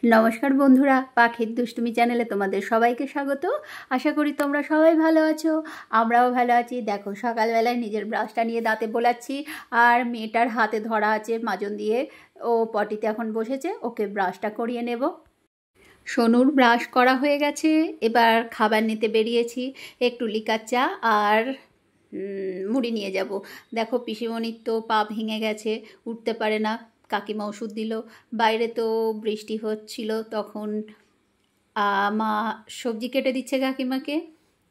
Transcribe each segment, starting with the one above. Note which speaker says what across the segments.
Speaker 1: নমস্কার বন্ধুরা, পাখির দুষ্টুমি চ্যানেলে তোমাদের সবাইকে স্বাগত। আশা করি তোমরা সবাই ভালো আছো, আমরাও ভালো আছি। দেখো, সকালবেলায় নিজের ব্রাশটা নিয়ে দাঁতে বোলাচ্ছি, আর মেয়েটার হাতে ধরা আছে মাজন দিয়ে। ও পটিতে এখন বসেছে, ওকে ব্রাশটা করিয়ে নেব। সোনুর ব্রাশ করা হয়ে গেছে, এবার খাবার নিতে বেরিয়েছি। একটু লিকার চা আর মুড়ি নিয়ে যাব। দেখো, পিসিমণির তো পা ভেঙে গেছে, উঠতে পারে না। কাকিমা ওষুধ দিল। বাইরে তো বৃষ্টি হচ্ছিল, তখন মা সবজি কেটে দিচ্ছে কাকিমাকে।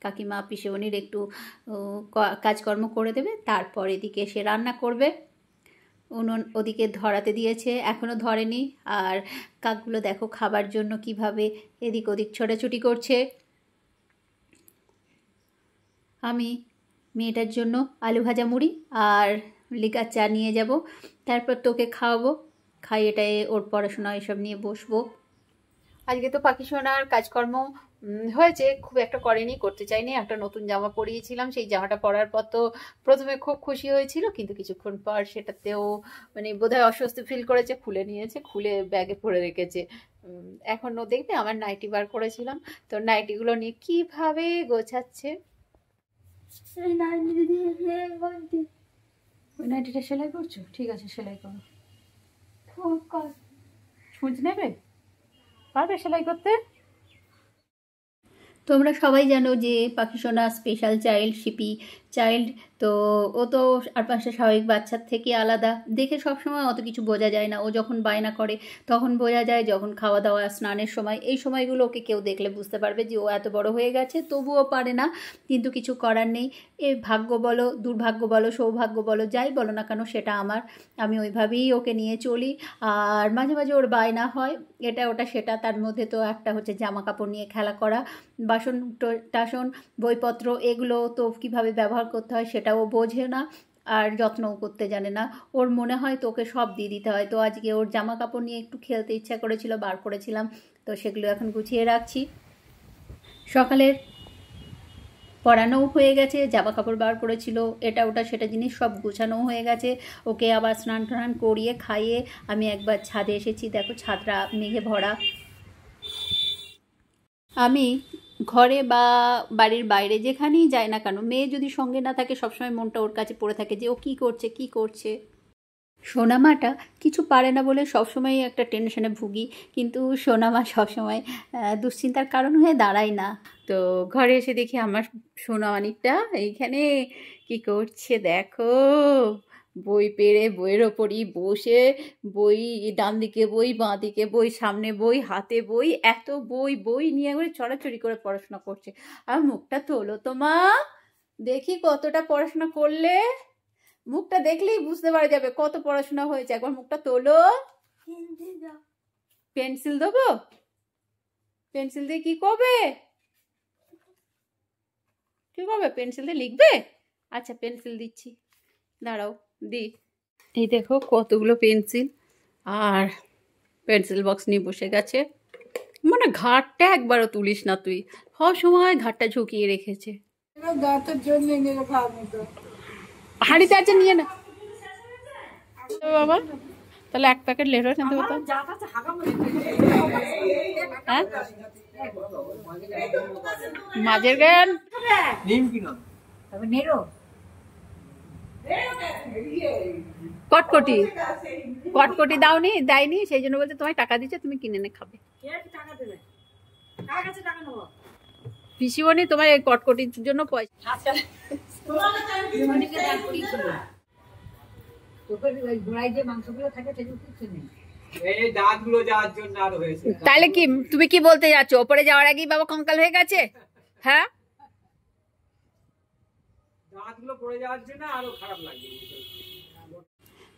Speaker 1: কাকিমা পিসিমণির একটু কাজকর্ম করে দেবে, তারপর এদিকে সে রান্না করবে। উনুন ওদিকে ধরাতে দিয়েছে, এখনও ধরেনি। আর কাকগুলো দেখো খাবার জন্য কিভাবে এদিক ওদিক ছোটাছুটি করছে। আমি মেয়েটার জন্য আলু ভাজা মুড়ি আর লিকার চা নিয়ে যাব, তারপর তোকে খাওয়াবো। খাইয়েটায় ওর পড়াশোনা এসব নিয়ে বসবো। আজকে তো পাখি সোনার কাজকর্ম হয়েছে, খুব একটা করেনি, করতে চাইনি। একটা নতুন জামা পরিয়েছিলাম, সেই জামাটা পরার পর তো প্রথমে খুব খুশি হয়েছিল, কিন্তু কিছুক্ষণ পর সেটাতেও মানে বোধহয় অস্বস্তি ফিল করেছে, খুলে নিয়েছে, খুলে ব্যাগে পরে রেখেছে। এখন ও দেখবে আমার নাইটি বার করেছিলাম, তো নাইটিগুলো নিয়ে কিভাবে গোছাচ্ছে। ওই নাইটিটা সেলাই করছো? ঠিক আছে, সেলাই করো। সূচ নেবে? পারবে সেলাই করতে? তোমরা সবাই জানো যে পাখি সোনা স্পেশাল চাইল্ড, শিপি চাইল্ড। তো ও তো আর পাঁচটা স্বাভাবিক বাচ্চার থেকে আলাদা। দেখে সবসময় অত কিছু বোঝা যায় না, ও যখন বায়না করে তখন বোঝা যায়, যখন খাওয়া দাওয়া স্নানের সময়, এই সময়গুলো ওকে কেউ দেখলে বুঝতে পারবে যে ও এত বড় হয়ে গেছে, তবুও পারে না। কিন্তু কিছু করার নেই। এ ভাগ্য বলো, দুর্ভাগ্য বলো, সৌভাগ্য বলো, যাই বলো না কেন, সেটা আমার। আমি ওইভাবেই ওকে নিয়ে চলি। আর মাঝে মাঝে ওর বায়না হয় এটা ওটা সেটা, তার মধ্যে তো একটা হচ্ছে জামা কাপড় নিয়ে খেলা করা, বাসন টাসন বইপত্র, এগুলো তো কীভাবে ব্যবহার করতে হয় সেটাও বোঝে না, আর যত্নও করতে জানে না। ওর মনে হয় তোকে সব দিয়ে দিতে হয়। তো আজকে ওর জামা কাপড় নিয়ে একটু খেলতে ইচ্ছা করেছিল, বার করেছিলাম, তো সেগুলো এখন গুছিয়ে রাখছি। সকালের পরানোও হয়ে গেছে, জামা কাপড় বার করেছিল, এটা ওটা সেটা জিনিস সব গুছানোও হয়ে গেছে। ওকে আবার স্নান টান করিয়ে খাইয়ে আমি একবার ছাদে এসেছি। দেখো, ছাদটা মেঘে ভরা। আমি ঘরে বা বাড়ির বাইরে যেখানেই যাই না কেন, মেয়ে যদি সঙ্গে না থাকে, সবসময় মনটা ওর কাছে পড়ে থাকে যে ও কী করছে কী করছে। সোনামাটা কিছু পারে না বলে সবসময় একটা টেনশনে ভুগি, কিন্তু সোনামা সবসময় দুশ্চিন্তার কারণ হয়ে দাঁড়ায় না। তো ঘরে এসে দেখি আমার সোনামানিকটা এইখানে কি করছে দেখো, বই পেড়ে বইয়ের ওপরই বসে, বই ডান দিকে বই, বাঁ দিকে বই, সামনে বই, হাতে বই, এত বই বই নিয়ে করে চড়াচড়ি করে পড়াশোনা করছে। আর মুখটা তোলো তো মা, দেখি কতটা পড়াশোনা করলে। মুখটা দেখলেই বুঝতে পারা যাবে কত পড়াশোনা হয়েছে। একবার মুখটা তোলো। পেন্সিল দেবো? পেন্সিল দিয়ে কি করবে? কি করবে? পেন্সিল দিয়ে লিখবে? আচ্ছা, পেন্সিল দিচ্ছি, দাঁড়াও দি। এই দেখো কতগুলো পেন্সিল, আর পেন্সিল বক্স নিয়ে বসে গেছে। মানে ঘাটটা একবারও তুলিস না তুই, সব সময় ঘাটটা ঝুঁকিয়ে রেখেছে। হাঁড়িতে আছে, নিয়ে না বাবা, তাহলে এক প্যাকেট লেরো নিতে হতো। হ্যাঁ, মাঝের গান কটকটি কটকটি দাওনি, দেয়নি, সেই জন্য বলতে তোমায় টাকা দিচ্ছে, তুমি কিনে নে খাবে। পিসিমণি তোমার এই কটকটির জন্য পয়সা। তাহলে কি তুমি কি বলতে যাচ্ছ, ওপরে যাওয়ার আগেই বাবা কঙ্কাল হয়ে গেছে? হ্যাঁ,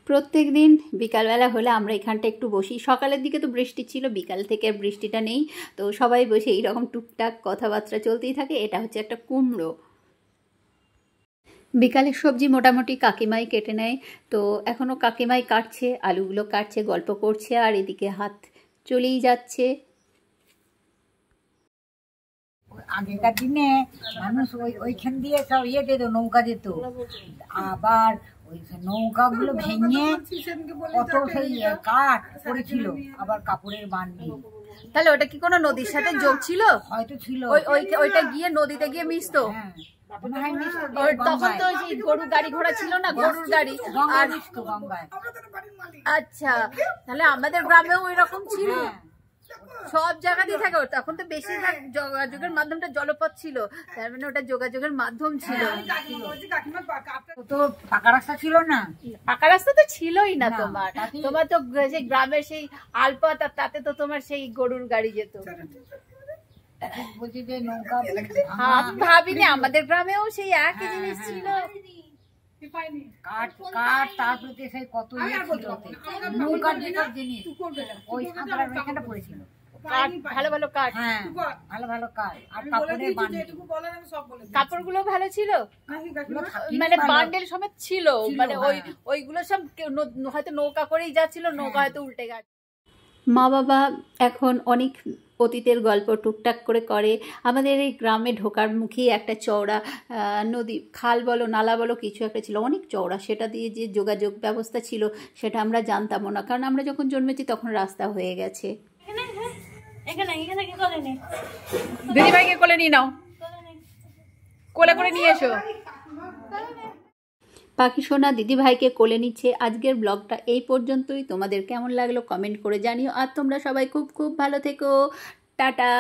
Speaker 1: প্রত্যেক দিন বিকালবেলা হলে আমরা এখানটা একটু বসি। সকালের দিকে তো বৃষ্টি ছিল, বিকাল থেকে বৃষ্টিটা নেই, তো সবাই বসে এইরকম টুকটাক কথাবার্তা চলতেই থাকে। এটা হচ্ছে একটা কুমড়ো। বিকালের সবজি মোটামুটি কাকিমাই কেটে নেয়, তো এখনও কাকিমাই কাটছে, আলুগুলো কাটছে, গল্প করছে, আর এদিকে হাত চলেই যাচ্ছে।
Speaker 2: আগেকার দিনে মানুষ ওইখান দিয়ে সব ইয়ে দিত, নৌকা দিত, আবার ওই নৌকাগুলো ভেঙে কত সেই কাঠ পড়েছিল, আবার কাপড়ের বান্ডি
Speaker 1: তাহলে ওটা কি কোনো নদীর সাথে যোগ ছিল?
Speaker 2: হয়তো ছিল।
Speaker 1: ওইটা গিয়ে নদীতে গিয়ে মিশতো।
Speaker 2: হ্যাঁ, মনে হয় মিশতো
Speaker 1: তখন তো সেই গরু গাড়ি ঘোড়া ছিল না, গরুর গাড়ি
Speaker 2: গঙ্গায়
Speaker 1: আর
Speaker 2: মিশতো, গঙ্গায়।
Speaker 1: আচ্ছা, তাহলে আমাদের গ্রামেও এরকম ছিল।
Speaker 2: হ্যাঁ,
Speaker 1: সব জায়গাতেই থাকে। তখন তো বেশিরভাগ যোগাযোগের মাধ্যমটা জলপথ ছিল, তার মানে ওটা যোগাযোগের মাধ্যম ছিল।
Speaker 2: তো পাকা রাস্তা ছিল না,
Speaker 1: পাকা রাস্তা তো ছিলই না।
Speaker 2: না,
Speaker 1: তোমার
Speaker 2: তাতেই-
Speaker 1: তোমার তো সেই গ্রামের সেই আলপথ, আর তাতে তো তোমার সেই গরুর গাড়ি যেত।
Speaker 2: বলছি যে নৌকা
Speaker 1: আমি ভাবিনি আমাদের গ্রামেও সেই একই জিনিস ছিল।
Speaker 2: কাঠ কাঠ, তারপরে সেই কত ইয়ে ছিল ওতে। নৌকার যেসব জিনিস ওই সাঁতরার ওইখানটা পড়েছিল।
Speaker 1: কাঠ, ভালো ভালো কাঠ।
Speaker 2: হ্যাঁ, ভালো ভালো কাঠ আর কাপড়ের বান্ডিল।
Speaker 1: কাপড়গুলো ভালো ছিল,
Speaker 2: ওগুলো থাকেনি
Speaker 1: মানে
Speaker 2: ভালো।
Speaker 1: বান্ডেল সমেত ছিল। মানে ওইগুলো সব হয়তো নৌকা করেই যাচ্ছিল, নৌকা হয়তো উল্টে গেছে। মা বাবা এখন অনেক অতীতের গল্প টুকটাক করে করে। আমাদের এই গ্রামে ঢোকার মুখেই একটা চওড়া নদী, খাল বলো নালা বলো কিছু একটা ছিল, অনেক চওড়া। সেটা দিয়ে যে যোগাযোগ ব্যবস্থা ছিল সেটা আমরা জানতামও না, কারণ আমরা যখন জন্মেছি তখন রাস্তা হয়ে গেছে। দিদিভাইকে কোলে নিয়ে নাও, কোলে করে নিয়ে এসো। পাখি সোনা দিদিভাইকে কোলে নিচ্ছে। আজকের ব্লগটা এই পর্যন্তই। তোমাদের কেমন লাগলো কমেন্ট করে জানিও। আর তোমরা সবাই খুব খুব ভালো থেকো। টাটা।